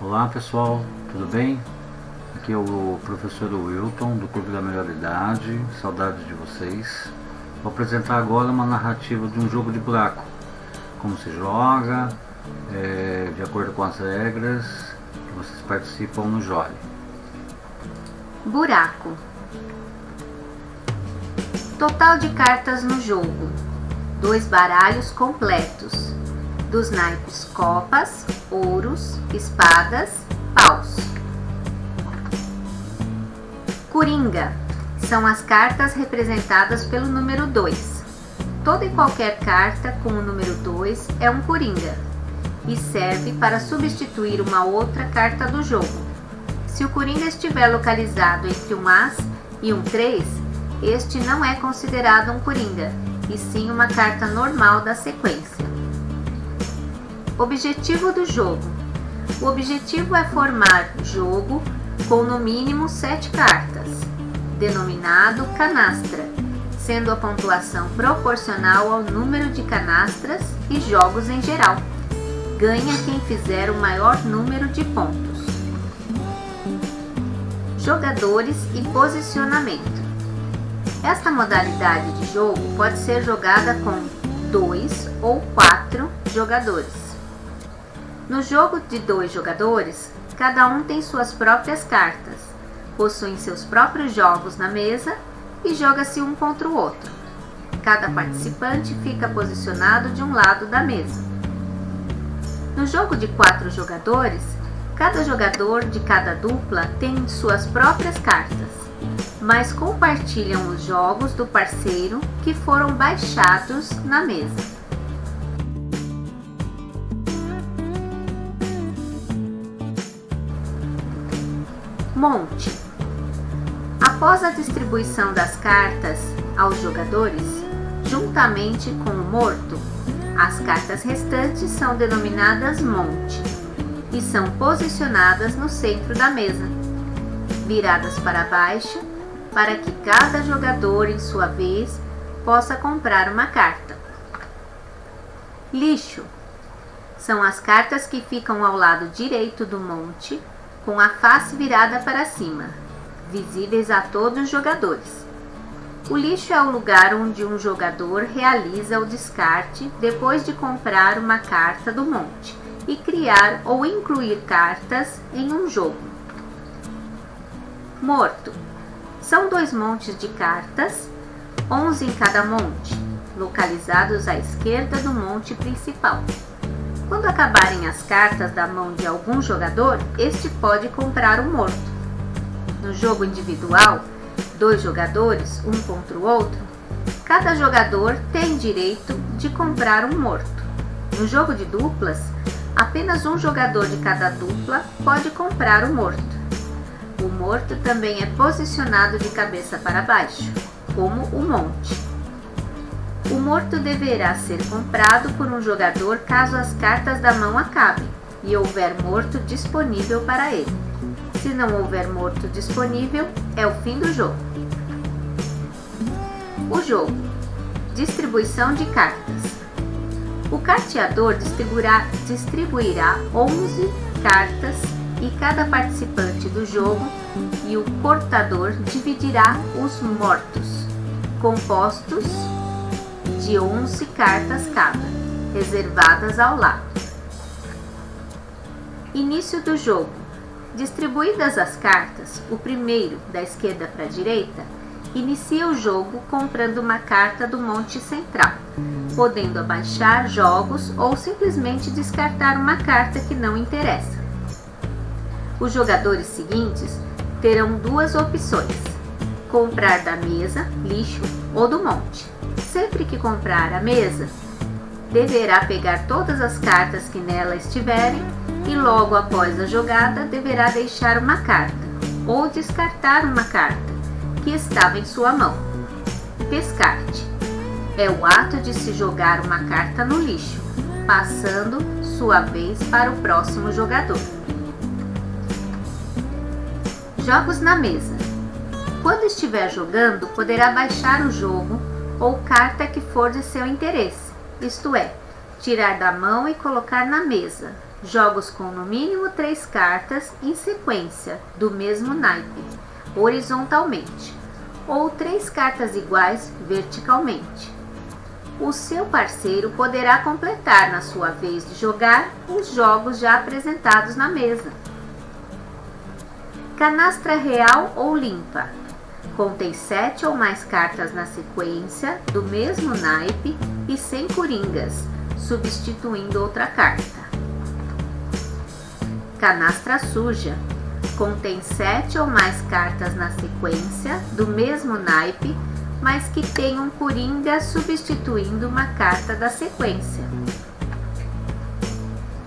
Olá pessoal, tudo bem? Aqui é o professor Wilton do Clube da Melhor Idade, saudades de vocês. Vou apresentar agora uma narrativa de um jogo de buraco, como se joga, de acordo com as regras que vocês participam no Jole. Buraco. Total de cartas no jogo: 2 baralhos completos, dos naipes copas, ouros, espadas, paus. Coringa são as cartas representadas pelo número 2. Toda e qualquer carta com o número 2 é um coringa e serve para substituir uma outra carta do jogo. Se o coringa estiver localizado entre um as e um 3, este não é considerado um coringa, e sim uma carta normal da sequência. Objetivo do jogo: o objetivo é formar jogo com no mínimo 7 cartas, denominado canastra, sendo a pontuação proporcional ao número de canastras e jogos em geral. Ganha quem fizer o maior número de pontos. Jogadores e posicionamento. Esta modalidade de jogo pode ser jogada com 2 ou 4 jogadores. No jogo de 2 jogadores, cada um tem suas próprias cartas, possuem seus próprios jogos na mesa e joga-se um contra o outro. Cada participante fica posicionado de um lado da mesa. No jogo de 4 jogadores, cada jogador de cada dupla tem suas próprias cartas, mas compartilham os jogos do parceiro que foram baixados na mesa. Monte. Após a distribuição das cartas aos jogadores, juntamente com o morto, as cartas restantes são denominadas monte e são posicionadas no centro da mesa, viradas para baixo, para que cada jogador, em sua vez, possa comprar uma carta. Lixo. São as cartas que ficam ao lado direito do monte, com a face virada para cima, visíveis a todos os jogadores. O lixo é o lugar onde um jogador realiza o descarte depois de comprar uma carta do monte e criar ou incluir cartas em um jogo. Morto. São 2 montes de cartas, 11 em cada monte, localizados à esquerda do monte principal. Quando acabarem as cartas da mão de algum jogador, este pode comprar o morto. No jogo individual, 2 jogadores, um contra o outro, cada jogador tem direito de comprar um morto. No jogo de duplas, apenas um jogador de cada dupla pode comprar o morto. O morto também é posicionado de cabeça para baixo, como o monte. O morto deverá ser comprado por um jogador caso as cartas da mão acabem e houver morto disponível para ele. Se não houver morto disponível, é o fim do jogo. O jogo. Distribuição de cartas. O carteador distribuirá 11 cartas e cada participante do jogo e o cortador dividirá os mortos, compostos de 11 cartas cada, reservadas ao lado. Início do jogo. Distribuídas as cartas, o primeiro, da esquerda para a direita, inicia o jogo comprando uma carta do monte central, podendo abaixar jogos ou simplesmente descartar uma carta que não interessa. Os jogadores seguintes terão 2 opções: comprar da mesa, lixo ou do monte. Sempre que comprar a mesa, deverá pegar todas as cartas que nela estiverem e logo após a jogada deverá deixar uma carta ou descartar uma carta que estava em sua mão. Descarte. É o ato de se jogar uma carta no lixo, passando sua vez para o próximo jogador. Jogos na mesa. Quando estiver jogando, poderá baixar o jogo ou carta que for de seu interesse, isto é, tirar da mão e colocar na mesa, jogos com no mínimo 3 cartas em sequência, do mesmo naipe, horizontalmente, ou 3 cartas iguais verticalmente. O seu parceiro poderá completar na sua vez de jogar os jogos já apresentados na mesa. Canastra real ou limpa. Contém 7 ou mais cartas na sequência, do mesmo naipe e sem coringas, substituindo outra carta. Canastra suja. Contém 7 ou mais cartas na sequência, do mesmo naipe, mas que tem um coringa substituindo uma carta da sequência.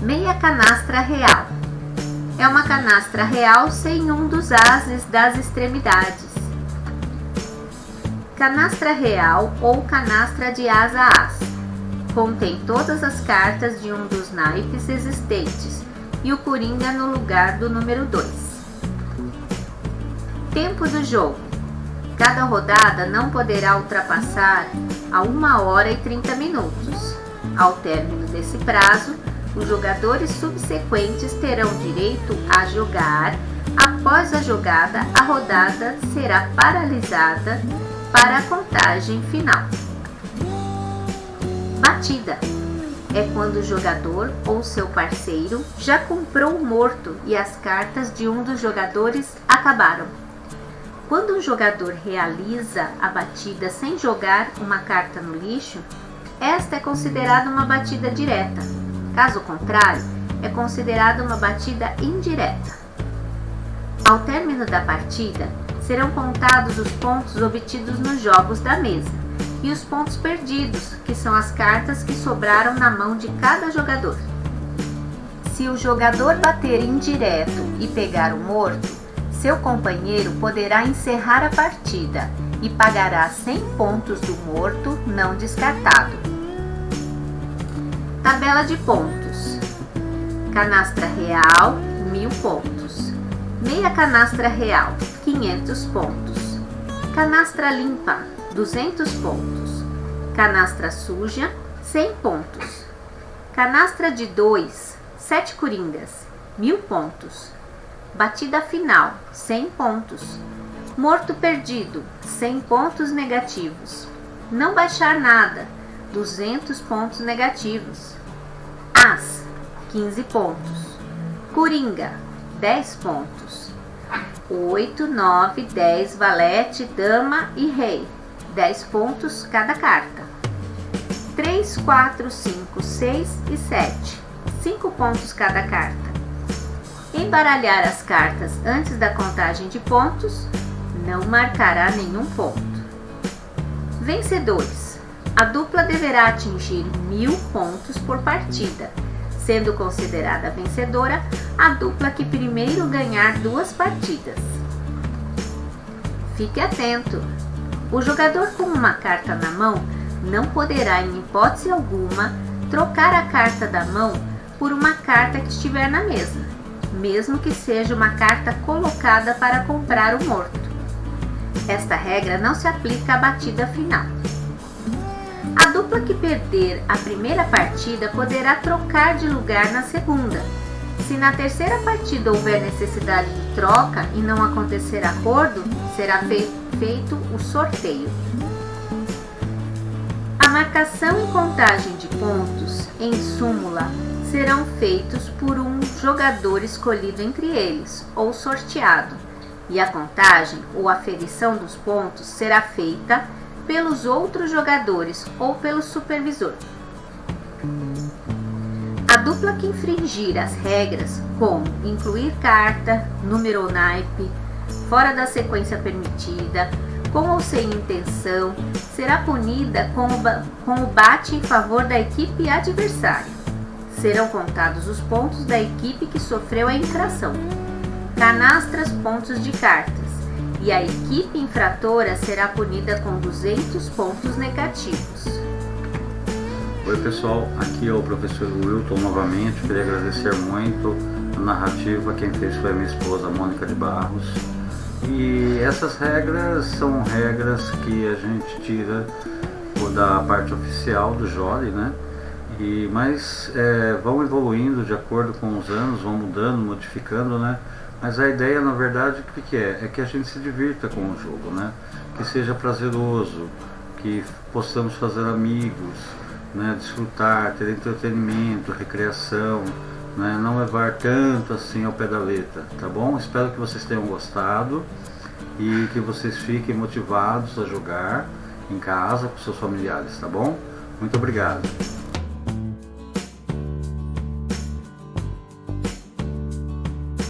Meia canastra real. É uma canastra real sem um dos ases das extremidades. Canastra real ou canastra de asa a as. Contém todas as cartas de um dos naipes existentes e o coringa no lugar do número 2. Tempo do jogo. Cada rodada não poderá ultrapassar a 1h30. Ao término desse prazo, os jogadores subsequentes terão direito a jogar. Após a jogada, a rodada será paralisada para a contagem final. Batida. É quando o jogador ou seu parceiro já comprou o morto e as cartas de um dos jogadores acabaram. Quando um jogador realiza a batida sem jogar uma carta no lixo, esta é considerada uma batida direta. Caso contrário, é considerada uma batida indireta. Ao término da partida, serão contados os pontos obtidos nos jogos da mesa e os pontos perdidos, que são as cartas que sobraram na mão de cada jogador. Se o jogador bater indireto e pegar o morto, seu companheiro poderá encerrar a partida e pagará 100 pontos do morto não descartado. Tabela de pontos. Canastra real, 1000 pontos. Meia canastra real, 500 pontos. Canastra limpa, 200 pontos. Canastra suja, 100 pontos. Canastra de 2, 7 coringas, 1000 pontos. Batida final, 100 pontos. Morto perdido, 100 pontos negativos. Não baixar nada, 200 pontos negativos. As, 15 pontos. Coringa, 10 pontos. 8, 9, 10, valete, dama e rei, 10 pontos cada carta. 3, 4, 5, 6 e 7, 5 pontos cada carta. Embaralhar as cartas antes da contagem de pontos não marcará nenhum ponto. Vencedores. A dupla deverá atingir 1000 pontos por partida, sendo considerada vencedora a dupla que primeiro ganhar 2 partidas. Fique atento! O jogador com uma carta na mão não poderá, em hipótese alguma, trocar a carta da mão por uma carta que estiver na mesa, mesmo que seja uma carta colocada para comprar o morto. Esta regra não se aplica à batida final. A dupla que perder a primeira partida poderá trocar de lugar na segunda. Se na terceira partida houver necessidade de troca e não acontecer acordo, será feito o sorteio. A marcação e contagem de pontos em súmula serão feitos por um jogador escolhido entre eles, ou sorteado, e a contagem ou aferição dos pontos será feita pelos outros jogadores ou pelo supervisor. A dupla que infringir as regras, como incluir carta, número ou naipe, fora da sequência permitida, com ou sem intenção, será punida com o bate em favor da equipe adversária. Serão contados os pontos da equipe que sofreu a infração. Canastras pontos de cartas, e a equipe infratora será punida com 200 pontos negativos. Oi pessoal, aqui é o professor Wilton novamente. Queria agradecer muito a narrativa. Quem fez foi a minha esposa Mônica de Barros. E essas regras são regras que a gente tira da parte oficial do Jolly, né? Mas vão evoluindo de acordo com os anos, vão mudando, modificando, né? Mas a ideia, na verdade, o que é? É que a gente se divirta com o jogo, né? Que seja prazeroso, que possamos fazer amigos, né? Desfrutar, ter entretenimento, recreação, né? Não levar tanto assim ao pé da letra, tá bom? Espero que vocês tenham gostado e que vocês fiquem motivados a jogar em casa com seus familiares, tá bom? Muito obrigado.